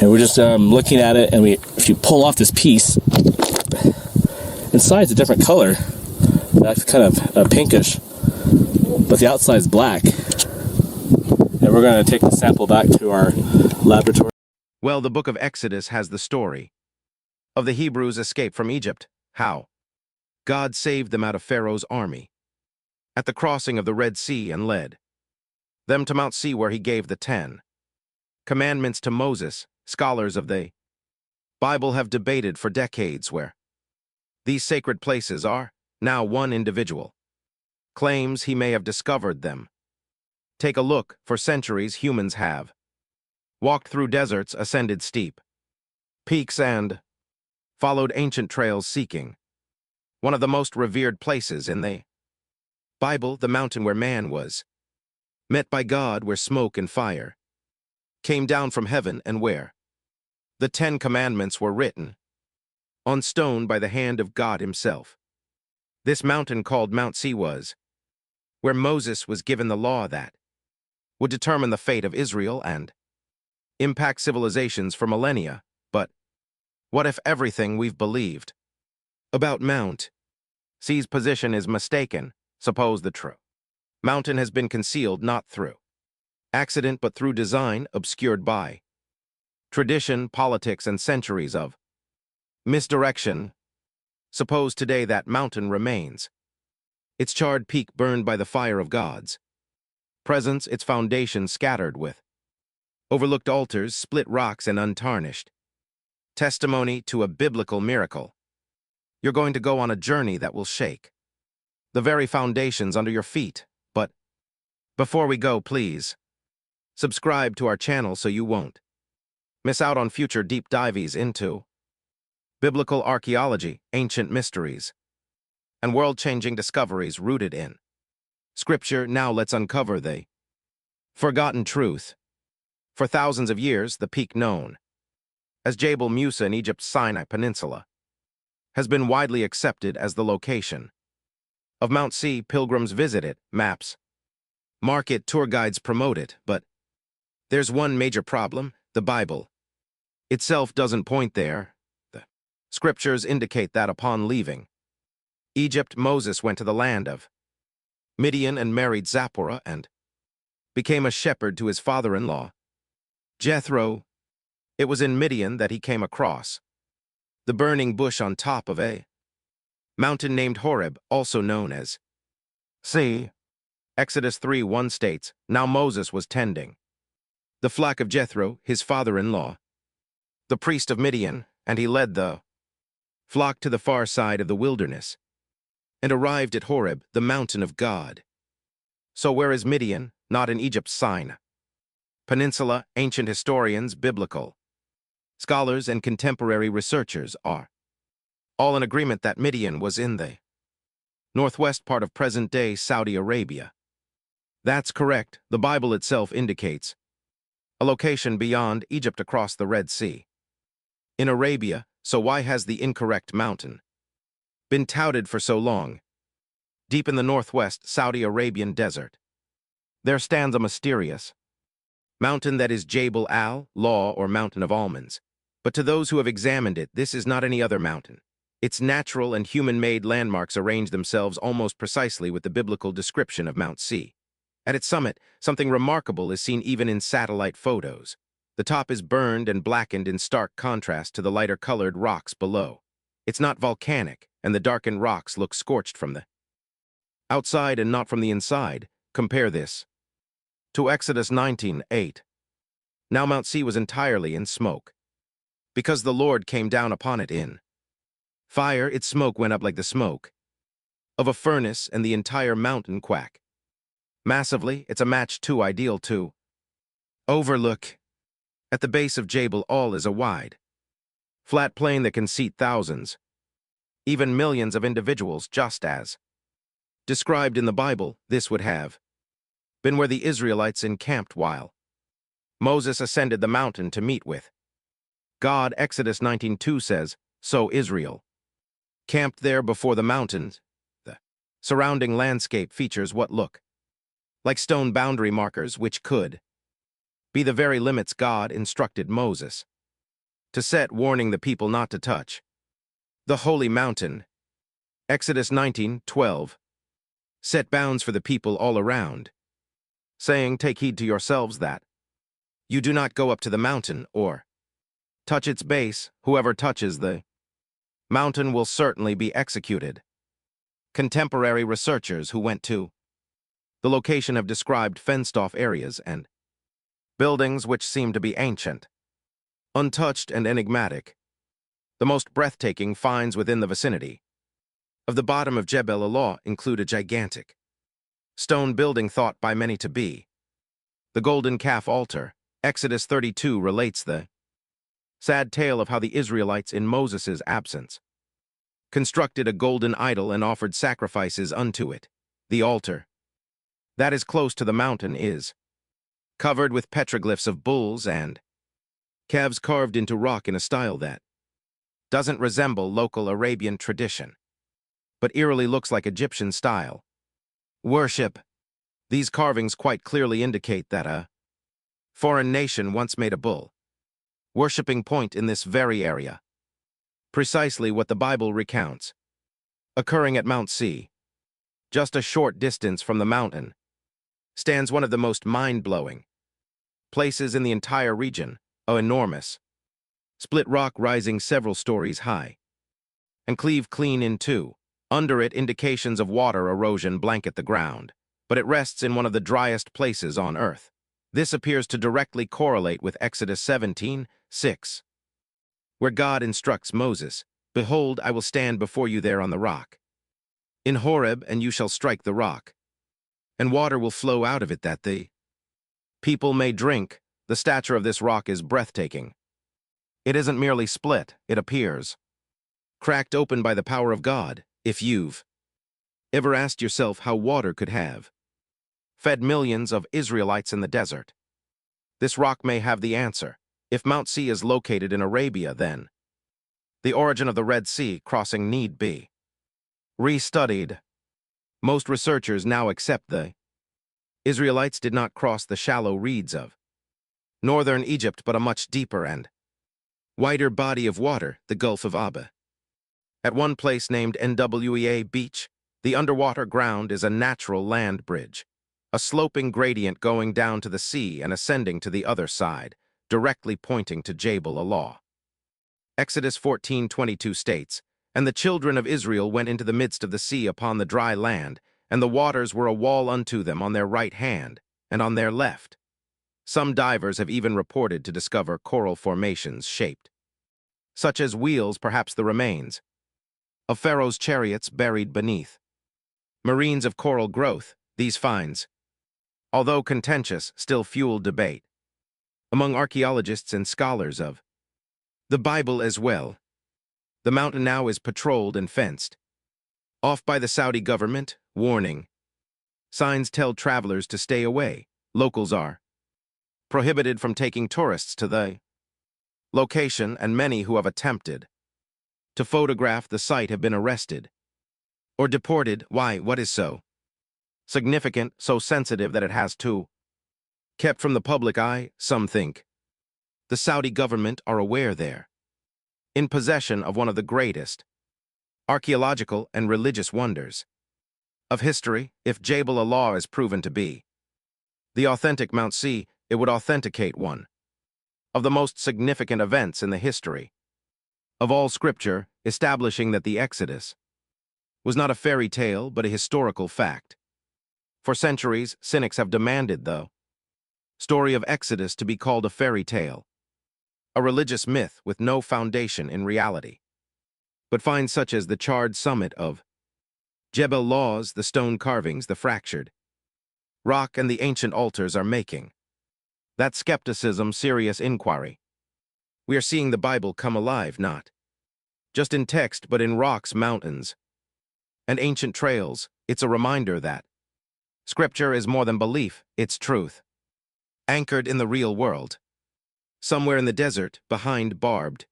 And we're just looking at it, and if you pull off this piece, inside's a different color. That's kind of pinkish, but the outside's black. And we're going to take the sample back to our laboratory. Well, the book of Exodus has the story of the Hebrews' escape from Egypt. How God saved them out of Pharaoh's army at the crossing of the Red Sea and led them to Mount Sinai, where he gave the 10 commandments to Moses. Scholars of the Bible have debated for decades where these sacred places are. Now one individual claims he may have discovered them. Take a look. For centuries, humans have walked through deserts, ascended steep peaks, and followed ancient trails seeking one of the most revered places in the Bible, the mountain where man was met by God, where smoke and fire came down from heaven, and where the 10 commandments were written on stone by the hand of God himself. This mountain, called Mount Sinai, was where Moses was given the law that would determine the fate of Israel and impact civilizations for millennia. But what if everything we've believed about Mount Sinai's position is mistaken? Suppose the true mountain has been concealed not through accident but through design, obscured by tradition, politics, and centuries of misdirection. Suppose today that mountain remains, its charred peak burned by the fire of God's presence, its foundation scattered with overlooked altars, split rocks, and untarnished testimony to a biblical miracle. You're going to go on a journey that will shake the very foundations under your feet. But before we go, please subscribe to our channel so you won't miss out on future deep dives into biblical archaeology, ancient mysteries, and world-changing discoveries rooted in Scripture. Now let's uncover the forgotten truth. For thousands of years, the peak known as Jebel Musa in Egypt's Sinai Peninsula has been widely accepted as the location of Mount Sinai. Pilgrims visit it, maps mark it, tour guides promote it, but there's one major problem: the Bible itself doesn't point there. The scriptures indicate that upon leaving Egypt, Moses went to the land of Midian and married Zipporah and became a shepherd to his father-in-law, Jethro. It was in Midian that he came across the burning bush on top of a mountain named Horeb, also known as See. Exodus 3:1 states, "Now Moses was tending the flock of Jethro, his father-in-law, the priest of Midian, and he led the flock to the far side of the wilderness and arrived at Horeb, the mountain of God." So where is Midian? Not in Egypt's Sinai Peninsula. Ancient historians, biblical scholars, and contemporary researchers are all in agreement that Midian was in the northwest part of present-day Saudi Arabia. That's correct. The Bible itself indicates a location beyond Egypt, across the Red Sea in Arabia. So why has the incorrect mountain been touted for so long? Deep in the northwest Saudi Arabian desert, there stands a mysterious mountain that is Jebel al-Lawz, or Mountain of Almonds. But to those who have examined it, this is not any other mountain. Its natural and human-made landmarks arrange themselves almost precisely with the biblical description of Mount Sinai. At its summit, something remarkable is seen even in satellite photos. The top is burned and blackened in stark contrast to the lighter-colored rocks below. It's not volcanic, and the darkened rocks look scorched from the outside and not from the inside. Compare this to Exodus 19:8. Now Mount Sinai was entirely in smoke, because the Lord came down upon it in fire. Its smoke went up like the smoke of a furnace, and the entire mountain quaked massively. It's a match too ideal to overlook. At the base of Jebel, all is a wide, flat plain that can seat thousands, even millions of individuals, just as described in the Bible. This would have been where the Israelites encamped while Moses ascended the mountain to meet with God. Exodus 19:2 says, "So Israel camped there before the mountains." The surrounding landscape features what look like stone boundary markers, which could be the very limits God instructed Moses to set, warning the people not to touch the holy mountain. Exodus 19:12. Set bounds for the people all around, saying, take heed to yourselves that you do not go up to the mountain or touch its base. Whoever touches the mountain will certainly be executed. Contemporary researchers who went to the location have described fenced-off areas and buildings which seem to be ancient, untouched, and enigmatic. The most breathtaking finds within the vicinity of the bottom of Jebel al-Lawz include a gigantic stone building thought by many to be the golden calf altar. Exodus 32 relates the sad tale of how the Israelites, in Moses' absence, constructed a golden idol and offered sacrifices unto it. The altar that is close to the mountain is covered with petroglyphs of bulls and calves carved into rock in a style that doesn't resemble local Arabian tradition, but eerily looks like Egyptian style worship. These carvings quite clearly indicate that a foreign nation once made a bull worshipping point in this very area. Precisely what the Bible recounts occurring at Mount Sinai, just a short distance from the mountain, stands one of the most mind-blowing places in the entire region, an enormous split rock rising several stories high and cleave clean in two. Under it, indications of water erosion blanket the ground, but it rests in one of the driest places on earth. This appears to directly correlate with Exodus 17:6, where God instructs Moses, behold, I will stand before you there on the rock in Horeb, and you shall strike the rock, and water will flow out of it that the people may drink. The stature of this rock is breathtaking. It isn't merely split, it appears cracked open by the power of God. If you've ever asked yourself how water could have fed millions of Israelites in the desert, this rock may have the answer. If Mount Sinai is located in Arabia, then the origin of the Red Sea crossing need be restudied. Most researchers now accept the Israelites did not cross the shallow reeds of northern Egypt, but a much deeper and wider body of water, the Gulf of Abba. At one place named Nwea Beach, the underwater ground is a natural land bridge, a sloping gradient going down to the sea and ascending to the other side, directly pointing to Jebel al-Lawz. Exodus 14:22 states, and the children of Israel went into the midst of the sea upon the dry land, and the waters were a wall unto them on their right hand and on their left. Some divers have even reported to discover coral formations shaped such as wheels, perhaps the remains of Pharaoh's chariots buried beneath marines of coral growth. These finds, although contentious, still fuel debate among archaeologists and scholars of the Bible as well. The mountain now is patrolled and fenced off by the Saudi government. Warning signs tell travelers to stay away. Locals are prohibited from taking tourists to the location, and many who have attempted to photograph the site have been arrested or deported. Why? What is so significant, so sensitive that it has to kept from the public eye? Some think the Saudi government are aware they're in possession of one of the greatest archaeological and religious wonders of history. If Jebel al-Lawz is proven to be the authentic Mount Sinai, it would authenticate one of the most significant events in the history of all Scripture, establishing that the Exodus was not a fairy tale but a historical fact. For centuries, cynics have demanded the story of Exodus to be called a fairy tale, a religious myth with no foundation in reality. But finds such as the charred summit of Jebel al-Lawz, the stone carvings, the fractured rock, and the ancient altars are making that skepticism serious inquiry. We are seeing the Bible come alive, not just in text, but in rocks, mountains, and ancient trails. It's a reminder that Scripture is more than belief, it's truth, anchored in the real world. Somewhere in the desert, behind barbed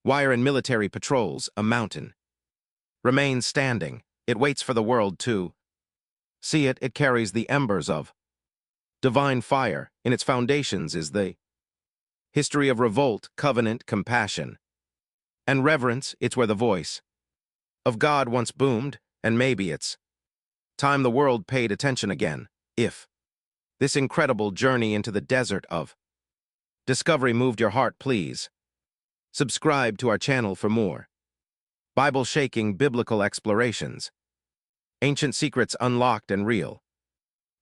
wire and military patrols, a mountain remains standing. It waits for the world to see it. It carries the embers of divine fire. In its foundations is the History of revolt, covenant, compassion. And reverence, it's where the voice of God once boomed, and maybe it's time the world paid attention again, if this incredible journey into the desert of discovery moved your heart, please subscribe to our channel for more Bible-shaking biblical explorations, ancient secrets unlocked and real,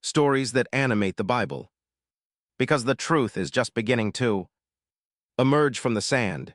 stories that animate the Bible, because the truth is just beginning to emerge from the sand.